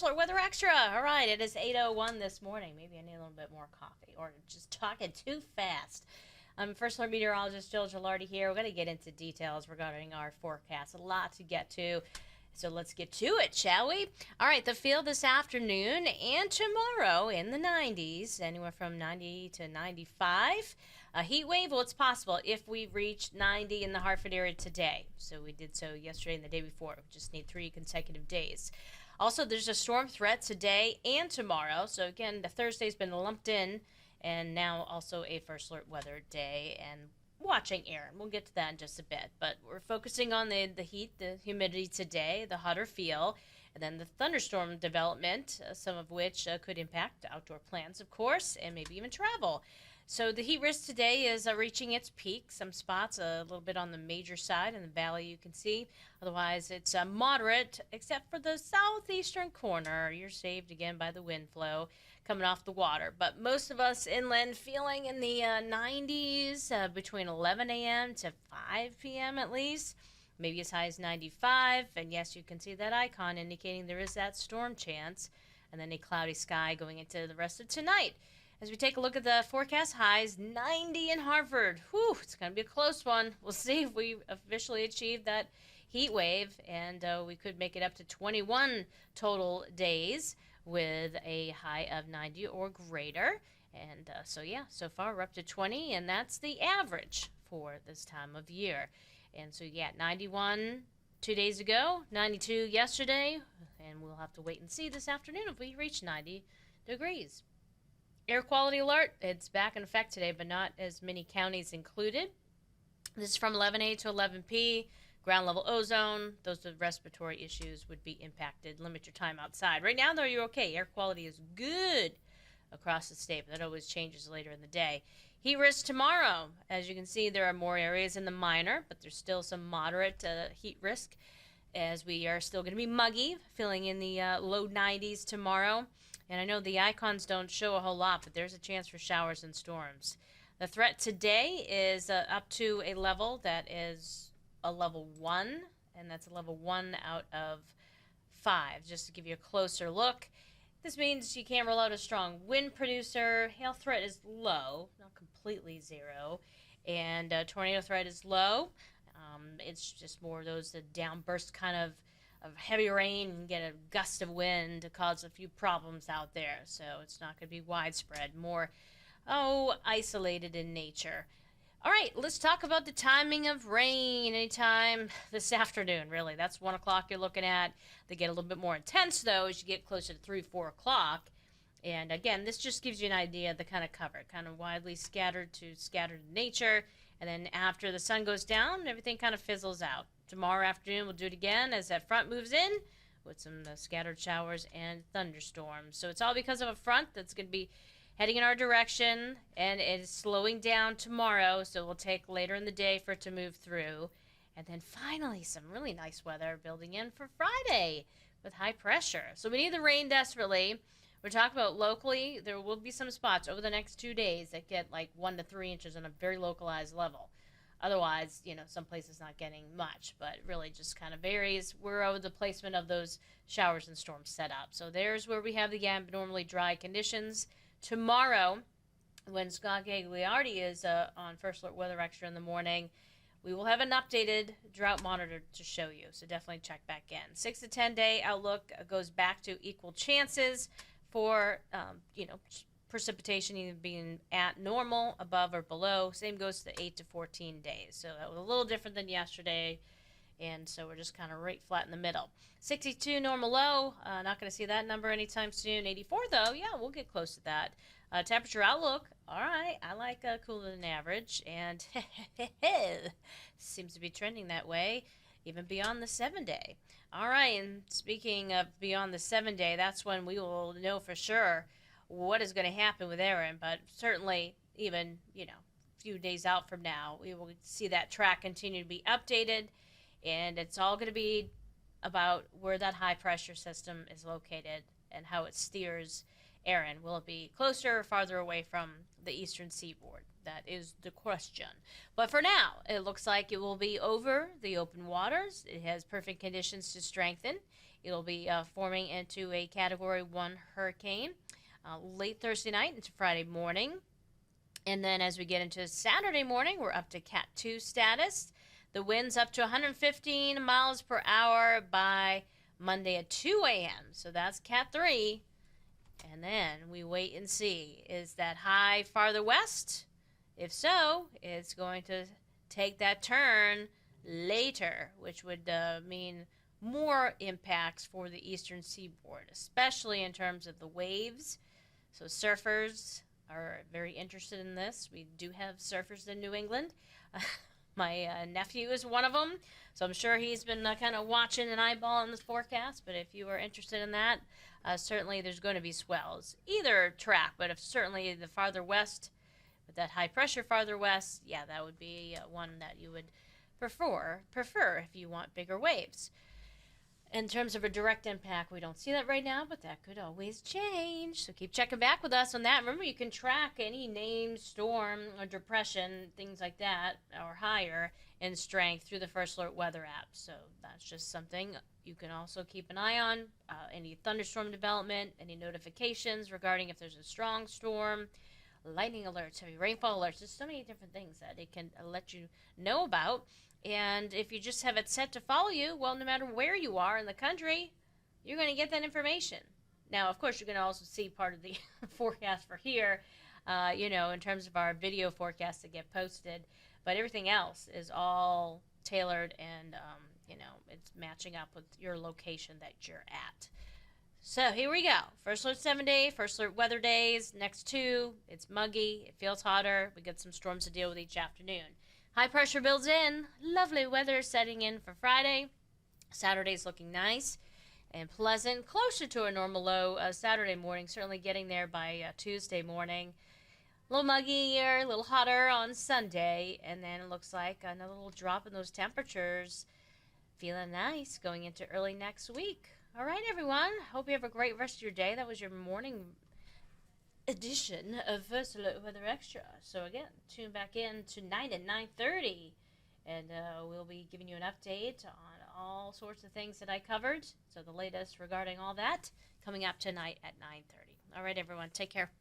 Weather Extra. All right, it is 8:01 this morning. Maybe I need a little bit more coffee or just talking too fast. I'm First Alert Meteorologist Jill Gilardi here. We're going to get into details regarding our forecast. A lot to get to. So let's get to it, shall we? All right, the field this afternoon and tomorrow in the 90s, anywhere from 90 to 95. A heat wave, well, it's possible if we reach 90 in the Hartford area today. So we did so yesterday and the day before. We just need 3 consecutive days. Also, there's a storm threat today and tomorrow. So again, the Thursday's been lumped in, and now also a first alert weather day and watching air. We'll get to that in just a bit. But we're focusing on the heat, the humidity today, the hotter feel, and then the thunderstorm development, some of which could impact outdoor plans, of course, and maybe even travel. So the heat risk today is reaching its peak. Some spots a little bit on the major side in the valley you can see. Otherwise, it's moderate, except for the southeastern corner. You're saved again by the wind flow coming off the water. But most of us inland feeling in the 90s between 11 a.m. to 5 p.m. at least. Maybe as high as 95. And yes, you can see that icon indicating there is that storm chance. And then a cloudy sky going into the rest of tonight. As we take a look at the forecast, highs 90 in Hartford. Whew, it's going to be a close one. We'll see if we officially achieve that heat wave, and we could make it up to 21 total days with a high of 90 or greater. And so far we're up to 20, and that's the average for this time of year. And so, 91 2 days ago, 92 yesterday, and we'll have to wait and see this afternoon if we reach 90 degrees. Air quality alert, it's back in effect today, but not as many counties included. This is from 11 a to 11 p. Ground level ozone, those with respiratory issues would be impacted. Limit your time outside. Right now, though, you're okay. Air quality is good across the state, but that always changes later in the day. Heat risk tomorrow. As you can see, there are more areas in the minor, but there's still some moderate heat risk as we are still going to be muggy, feeling in the low 90s tomorrow. And I know the icons don't show a whole lot, but there's a chance for showers and storms. The threat today is up to a level that is a level 1, and that's a level 1 out of 5. Just to give you a closer look, this means you can't rule out a strong wind producer. Hail threat is low, not completely zero, and tornado threat is low. It's just more of those downburst kind of heavy rain and get a gust of wind to cause a few problems out there. So it's not going to be widespread, more, isolated in nature. All right, let's talk about the timing of rain anytime this afternoon, really. That's 1 o'clock you're looking at. They get a little bit more intense, though, as you get closer to 3, 4 o'clock. And again, this just gives you an idea of the kind of cover, kind of widely scattered to scattered in nature. And then after the sun goes down, everything kind of fizzles out. Tomorrow afternoon, we'll do it again as that front moves in with some scattered showers and thunderstorms. So it's all because of a front that's going to be heading in our direction, and it is slowing down tomorrow, so it will take later in the day for it to move through. And then finally, some really nice weather building in for Friday with high pressure. So we need the rain desperately. We're talking about locally, there will be some spots over the next 2 days that get like 1 to 3 inches on a very localized level. Otherwise, some places not getting much, but really just kind of varies where the placement of those showers and storms set up. So there's where we have the abnormally dry conditions. Tomorrow, when Scott Gilardi is on First Alert Weather Extra in the morning, we will have an updated drought monitor to show you. So definitely check back in. 6 to 10 day outlook goes back to equal chances for, precipitation either being at normal, above, or below. Same goes to 8 to 14 days. So that was a little different than yesterday. And so we're just kind of right flat in the middle. 62 normal low. Not going to see that number anytime soon. 84 though, yeah, we'll get close to that. Temperature outlook, all right. I like cooler than average, and seems to be trending that way, even beyond the 7-day. All right, and speaking of beyond the 7-day, that's when we will know for sure what is going to happen with Aaron. But certainly, even a few days out from now, we will see that track continue to be updated. And it's all going to be about where that high pressure system is located and how it steers Aaron. Will it be closer or farther away from the eastern seaboard? That is the question. But for now, it looks like it will be over the open waters. It has perfect conditions to strengthen. It'll be forming into a Category 1 hurricane late Thursday night into Friday morning. And then as we get into Saturday morning, we're up to Cat 2 status. The wind's up to 115 miles per hour by Monday at 2 a.m. So that's Cat 3. And then we wait and see. Is that high farther west? If so, it's going to take that turn later, which would mean more impacts for the eastern seaboard, especially in terms of the waves. So surfers are very interested in this. We do have surfers in New England. My nephew is one of them, so I'm sure he's been kind of watching and eyeballing this forecast. But if you are interested in that, certainly there's going to be swells. Either track, but if certainly the farther west, with that high pressure farther west, yeah, that would be one that you would prefer if you want bigger waves. In terms of a direct impact, we don't see that right now, but that could always change. So keep checking back with us on that. Remember, you can track any named storm or depression, things like that, or higher in strength through the First Alert weather app. So that's just something you can also keep an eye on. Any thunderstorm development, any notifications regarding if there's a strong storm, lightning alerts, heavy rainfall alerts. There's so many different things that it can let you know about. And if you just have it set to follow you, well, no matter where you are in the country, you're going to get that information. Now, of course, you're going to also see part of the forecast for here, in terms of our video forecasts that get posted. But everything else is all tailored and, it's matching up with your location that you're at. So here we go. First Alert 7-day, First Alert weather days. Next 2, it's muggy. It feels hotter. We get some storms to deal with each afternoon. High pressure builds in. Lovely weather setting in for Friday. Saturday's looking nice and pleasant. Closer to a normal low Saturday morning. Certainly getting there by Tuesday morning. A little muggier, a little hotter on Sunday. And then it looks like another little drop in those temperatures. Feeling nice going into early next week. All right, everyone. Hope you have a great rest of your day. That was your morning edition of First Alert Weather Extra. So again, tune back in tonight at 9:30, and we'll be giving you an update on all sorts of things that I covered. So the latest regarding all that coming up tonight at 9:30. All right, everyone. Take care.